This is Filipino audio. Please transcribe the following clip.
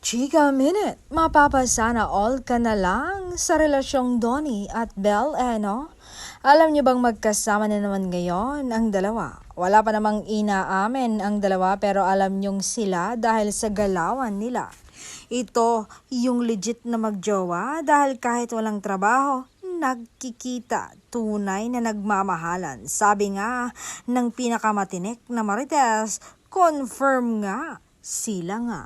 Chika Minute, mapapasana all ka na lang sa relasyong Donnie at Belle, no? Alam niyo bang magkasama na naman ngayon ang dalawa? Wala pa namang inaamin ang dalawa pero alam niyong sila dahil sa galawan nila. Ito yung legit na magjowa dahil kahit walang trabaho, nagkikita, tunay na nagmamahalan. Sabi nga ng pinakamatinik na marites, confirm nga sila nga.